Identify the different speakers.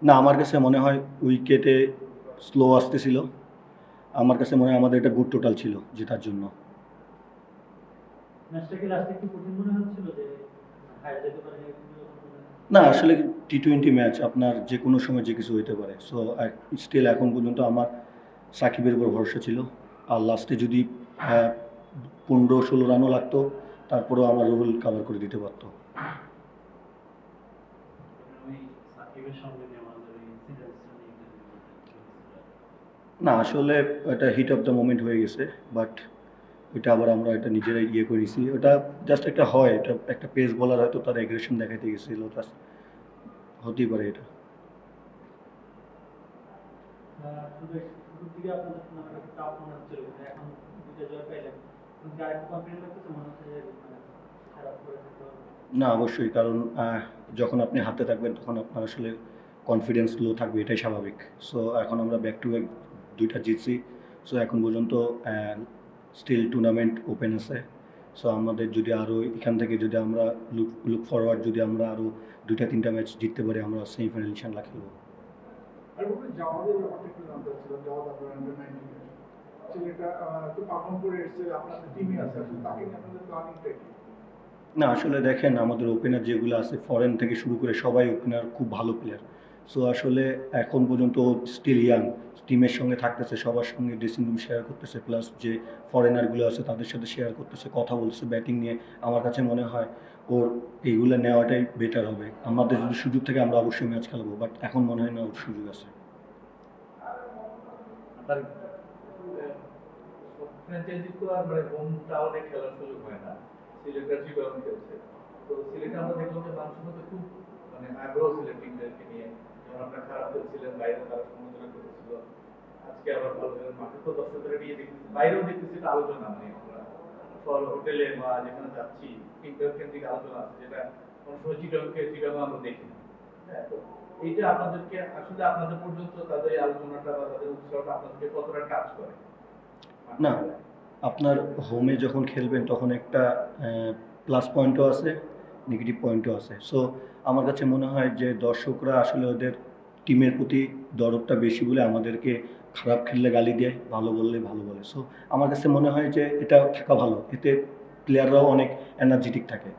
Speaker 1: না, আমার কাছে মনে হয় উইকেটে স্লো আসতেছিল। আমার কাছে মনে হয় আমাদের এটা গুড টোটাল ছিল জেতার জন্য।
Speaker 2: ম্যাচটা কি লাস্টে একটু কঠিন মনে হচ্ছিল যে হারিয়ে যেতে পারে
Speaker 1: না, আসলে টি-টোয়েন্টি ম্যাচ আপনার যে কোনো সময় যে কিছু হইতে পারে। সো স্টিল এখন পর্যন্ত আমার সাকিবের উপর ভরসা ছিল। আর লাস্টে যদি 15-16 রানও লাগতো, তারপরেও আমার রুল কাভার করে দিতে পারতো।
Speaker 2: ওই সাকিবের সঙ্গে আমাদের ওই ইনসিডেন্টসটা নিয়ে একটু যদি বলতেন।
Speaker 1: না, আসলে এটা হিট অফ দ্য মোমেন্ট হয়ে গেছে, বাট ওইটা আবার আমরা এটা নিজেরাই ইয়ে করে নিছি। ওটা জাস্ট একটা হয়, এটা একটা পেস বলার হয়তো তার এগ্রেশন দেখাইতে গেছিল, জাস্ট হতেই পারে এটা।
Speaker 2: শুধু শুরুর দিকে আপনাদের নামে একটা টাফ মনে হচ্ছিল, কিন্তু এখন দুইটা জয় পাইলেন, কিন্তু আরেকটু কনফিডেন্ট লাগতেছে মনে হচ্ছে যে খারাপ করে থাকতে হবে।
Speaker 1: না, অবশ্যই, কারণ যখন আপনি হাতে থাকবেন তখন আপনার আসলে কনফিডেন্স লো থাকবে, এটাই স্বাভাবিক। সো এখন আমরা ব্যাক টু ব্যাক দুইটা জিতছি। সো এখন পর্যন্ত স্টিল টুর্নামেন্ট ওপেন আছে। সো আমাদের যদি আরও এখান থেকে যদি আমরা লুক ফরওয়ার্ড, যদি আমরা আরও 2-3টা ম্যাচ জিততে পারি, আমরা সেমিফাইনাল ইনশাল্লাহ খেলবো।
Speaker 3: আর বলুন জাওয়াদের ব্যাপারটা একটু জানতে চাচ্ছিলাম। জাওয়াদ আপনার আন্ডার 19 ছেলেটা তো পারফর্ম করে এসেছে, আপনাদের টিমে আছে, আসলে তাকে নিয়ে আপনাদের প্ল্যানিংটা কি?
Speaker 1: না, আসলে দেখেন আমাদের ওপেনার যেগুলো আছে ফরেন থেকে শুরু করে সবাই ওপেনার খুব ভালো প্লেয়ার। সো আসলে এখন পর্যন্ত স্টিল ইয়াং, টিমের সঙ্গে থাকতেছে, সবার সঙ্গে ড্রেসিং রুম শেয়ার করতেছে, প্লাস যে ফরেনারগুলো আছে তাদের সাথে শেয়ার করতেছে, কথা বলতেছে ব্যাটিং নিয়ে। আমার কাছে মনে হয় ওর এইগুলো নেওয়াটাই বেটার হবে। আমাদের যদি সুযোগ থাকে আমরা অবশ্যই ম্যাচ খেলবো, বাট এখন মনে হয় না ওর সুযোগ আছে।
Speaker 4: আপনার ফ্র্যাঞ্চাইজি তো আর মানে হোম টাউনে খেলার সুযোগ হয় না, সিলেটের চিটাগং খেলছে। তো সিলেটে আমরা দেখলাম যে মানুষের মধ্যে খুব মানে আগ্রহ সিলেট টিমদেরকে নিয়ে, যেমন আপনার খারাপ খেলছিলেন বাইরে তারা সমালোচনা করেছিল, আজকে আবার ভালো খেলেন, মাঠে তো দর্শকরা নিয়ে দেখতেছি, বাইরেও দেখতেছি একটা আলোচনা, মানে আমরা শহর হোটেলে বা যেখানে যাচ্ছি টিমদের কেন্দ্রিক আলোচনা আছে, যেটা কোনো সময় চিটাগং আমরা দেখি না। হ্যাঁ, তো এইটা আপনাদেরকে আসলে আপনাদের পর্যন্ত তাদের এই আলোচনাটা বা তাদের উৎসাহটা আপনাদেরকে কতটা কাজ করে?
Speaker 1: না, আপনার হোমে যখন খেলবেন তখন একটা প্লাস পয়েন্টও আছে, নেগেটিভ পয়েন্টও আছে। সো আমার কাছে মনে হয় যে দর্শকরা আসলে ওদের টিমের প্রতি দরদটা বেশি বলে আমাদেরকে খারাপ খেললে গালি দেয়, ভালো বললে ভালো বলে। সো আমার কাছে মনে হয় যে এটা থাকা ভালো, এতে প্লেয়াররাও অনেক এনার্জেটিক থাকে।